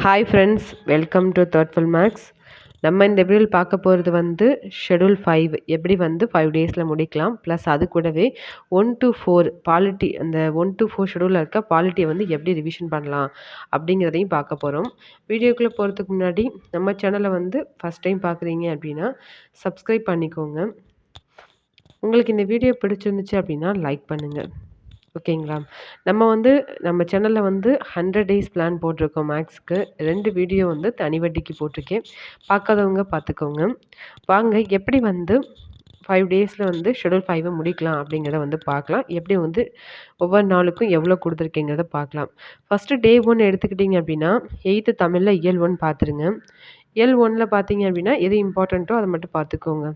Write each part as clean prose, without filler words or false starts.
Hi friends, welcome to thoughtful max. நம்ம இந்த வீடியோவில் பார்க்க போகிறது வந்து ஷெட்யூல் 5 எப்படி வந்து 5 டேஸில் முடிக்கலாம். ப்ளஸ் அது கூடவே 1 to 4 பாலிட்டி, அந்த 1 to 4 ஷெட்யூலில் இருக்க பாலிட்டியை வந்து எப்படி ரிவிஷன் பண்ணலாம் அப்படிங்கிறதையும் பார்க்க போகிறோம். வீடியோக்குள்ளே போகிறதுக்கு முன்னாடி நம்ம சேனலை வந்து ஃபஸ்ட் டைம் பார்க்குறீங்க அப்படின்னா சப்ஸ்கிரைப் பண்ணிக்கோங்க. உங்களுக்கு இந்த வீடியோ பிடிச்சிருந்துச்சு அப்படின்னா லைக் பண்ணுங்கள். ஓகேங்களா? நம்ம சேனலில் வந்து 100 டேஸ் பிளான் போட்டிருக்கோம் மேக்ஸ்க்கு. 2 வீடியோ வந்து தனி வட்டிக்கு போட்டிருக்கேன். பார்க்காதவங்க பார்த்துக்கோங்க. வாங்க எப்படி வந்து 5 டேஸில் வந்து ஷெட்யூல் 5 முடிக்கலாம் அப்படிங்கிறத வந்து பார்க்கலாம். எப்படி வந்து ஒவ்வொரு நாளுக்கும் எவ்வளோ கொடுத்துருக்கேங்கிறத பார்க்கலாம். ஃபஸ்ட்டு டே 1 எடுத்துக்கிட்டிங்க அப்படின்னா 8th தமிழில் இயல் 1 பார்த்துருங்க. இயல் 1ல் பார்த்தீங்க அப்படின்னா எது இம்பார்ட்டண்ட்டோ அதை மட்டும் பார்த்துக்கோங்க.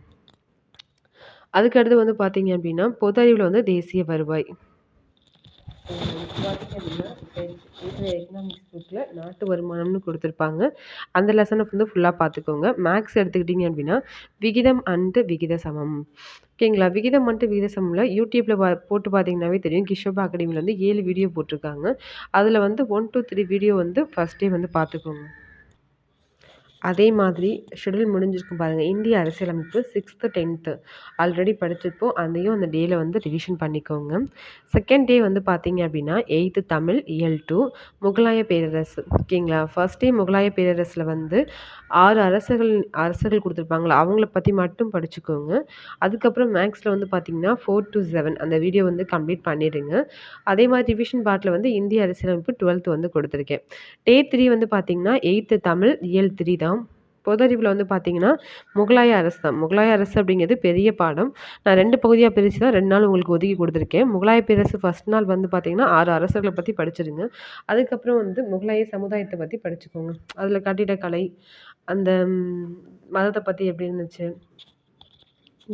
அதுக்கடுத்து வந்து பார்த்தீங்க அப்படின்னா பொது அறிவில் வந்து தேசிய வருவாய். பார்த்தீங்க அப்படின்னா எக்கனாமிக்ஸ் புக்கில் நாட்டு வருமானம்னு கொடுத்துருப்பாங்க. அந்த லெசனை வந்து ஃபுல்லாக பார்த்துக்கோங்க. மேக்ஸ் எடுத்துக்கிட்டிங்க அப்படின்னா விகிதம் அண்டு விகித சமம். ஓகேங்களா? விகிதம் அண்டு விகித சமம்ல யூடியூப்பில் போட்டு பார்த்தீங்கன்னாவே தெரியும். கிஷோபா அகாடமியில் வந்து 7 வீடியோ போட்டிருக்காங்க. அதில் வந்து 1 to 3 வீடியோ வந்து ஃபஸ்ட் டே வந்து பார்த்துக்கோங்க. அதே மாதிரி ஷெட்யூல் முடிஞ்சிருக்கும் பாருங்கள். இந்திய அரசியலமைப்பு 6th 10th ஆல்ரெடி படிச்சிருப்போம். அதையும் அந்த டேயில் வந்து ரிவிஷன் பண்ணிக்கோங்க. செகண்ட் டே வந்து பார்த்தீங்க அப்படின்னா 8th தமிழ் இயல் 2 முகலாய பேரரசு. ஓகேங்களா? ஃபர்ஸ்ட் டே முகலாய பேரரசில் வந்து 6 அரசர்கள் கொடுத்துருப்பாங்களா, அவங்கள பற்றி மட்டும் படிச்சுக்கோங்க. அதுக்கப்புறம் மேக்ஸில் வந்து பார்த்தீங்கன்னா 4 to 7 அந்த வீடியோ வந்து கம்ப்ளீட் பண்ணிடுங்க. அதே மாதிரி ரிவிஷன் பார்ட்டில் வந்து இந்திய அரசியலமைப்பு 12th வந்து கொடுத்துருக்கேன். டே 3 வந்து பார்த்தீங்கன்னா 8th தமிழ் இயல் 3 தான். பொது அறிவில் வந்து பார்த்தீங்கன்னா முகலாய அரசு தான். முகலாய அரசு அப்படிங்கிறது பெரிய பாடம். நான் 2 பகுதியாக பிரித்து தான் 2 நாள் உங்களுக்கு ஒதுக்கி கொடுத்துருக்கேன். முகலாய பேரரசு ஃபஸ்ட் நாள் வந்து பார்த்தீங்கன்னா 6 அரசர்களை பற்றி படிச்சிடுங்க. அதுக்கப்புறம் வந்து முகலாய சமுதாயத்தை பற்றி படிச்சுக்கோங்க. அதில் கட்டிடக்கலை, அந்த மதத்தை பற்றி எப்படி இருந்துச்சு,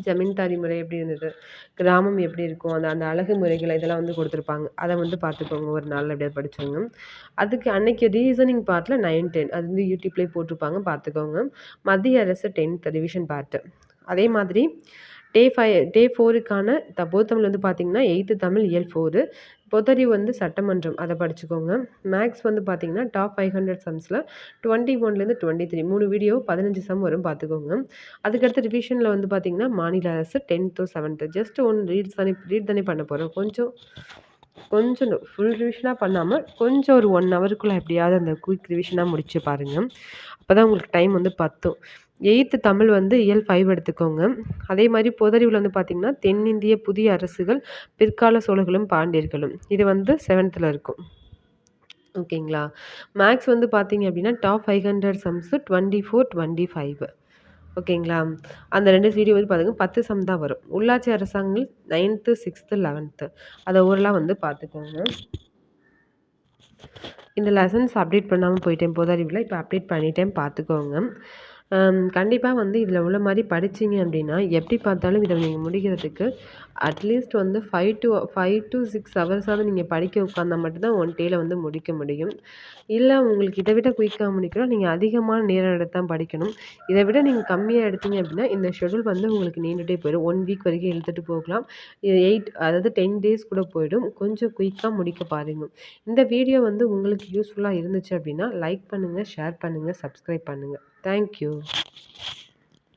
ஜமீன்தாரி முறை எப்படி இருந்தது, கிராமம் எப்படி இருக்கும், அந்த அந்த அழகு முறைகள் இதெல்லாம் வந்து கொடுத்துருப்பாங்க. அதை வந்து பார்த்துக்கோங்க. ஒரு நாள் அப்படியே படிச்சுங்க. அதுக்கு அன்னைக்கு ரீசனிங் பார்ட்டில் 9, 10 அது வந்து யூடியூப்லேயே போட்டிருப்பாங்க, பார்த்துக்கோங்க. மத்திய அரசு 10th ரிவிஷன் பார்ட்டு. அதே மாதிரி டே 4க்கான பொது தமிழ் வந்து பார்த்தீங்கன்னா 8th தமிழ் இயல் 4 பொதறிவு வந்து சட்டமன்றம் அதை படிச்சுக்கோங்க. மேக்ஸ் வந்து பார்த்தீங்கன்னா டாப் 500 சம்ஸில் 21லேருந்து 23 3 வீடியோ 15 சம் வரும், பார்த்துக்கோங்க. அதுக்கடுத்து ரிவிஷனில் வந்து பார்த்தீங்கன்னா மாநில அரசு 10th to 7th just one read தானே பண்ண போகிறோம். கொஞ்சம் ஃபுல் ரிவிஷனாக பண்ணாமல் கொஞ்சம் ஒரு 1 ஹவருக்குள்ளே எப்படியாவது அந்த குயிக் ரிவிஷனாக முடிச்சு பாருங்கள். அப்போ தான் உங்களுக்கு டைம் வந்து பத்தும். 8th தமிழ் வந்து இயல் 5 எடுத்துக்கோங்க. அதே மாதிரி பொதறிவில் வந்து பார்த்திங்கன்னா தென்னிந்திய புதிய அரசுகள் பிற்கால சோழர்களும் பாண்டியர்களும் இது வந்து 7th இருக்கும். ஓகேங்களா? மேக்ஸ் வந்து பார்த்தீங்க அப்படின்னா டாப் 500 சம்ஸு 24, 25. ஓகேங்களா? அந்த 2 வீடியோ வந்து பாருங்க 10 சம் தான் வரும். உள்ளாட்சி அரசாங்கங்கள் 9th 6th 11th அதை ஓரலாக வந்து பார்த்துக்கோங்க. இந்த லெசன்ஸ் அப்டேட் பண்ணாமல் போயிட்டேன் பொது அறிவில். இப்போ அப்டேட் பண்ணிட்டேன், பார்த்துக்கோங்க. கண்டிப்பாக வந்து இதில் உள்ள மாதிரி படிச்சிங்க அப்படின்னா எப்படி பார்த்தாலும் இதை நீங்கள் முடிக்கிறதுக்கு அட்லீஸ்ட் வந்து 5 to 6 ஹவர்ஸாவது நீங்கள் படிக்க உட்காந்தா மட்டும்தான் 1 டேயில் வந்து முடிக்க முடியும். இல்லை உங்களுக்கு இதை விட குயிக்காக முடிக்கணும், நீங்கள் அதிகமான நேரம் எடுத்து தான் படிக்கணும். இதை விட நீங்கள் கம்மியாக எடுத்தீங்க அப்படின்னா இந்த ஷெட்யூல் வந்து உங்களுக்கு நீண்டுகிட்டே போயிடும். 1 வீக் வரைக்கும் இழுத்துட்டு போகலாம். 10 டேஸ் கூட போயிடும். கொஞ்சம் குயிக்காக முடிக்க பாருங்கள். இந்த வீடியோ வந்து உங்களுக்கு யூஸ்ஃபுல்லாக இருந்துச்சு அப்படின்னா லைக் பண்ணுங்கள், ஷேர் பண்ணுங்கள், சப்ஸ்கிரைப் பண்ணுங்கள். தேங்க்யூ.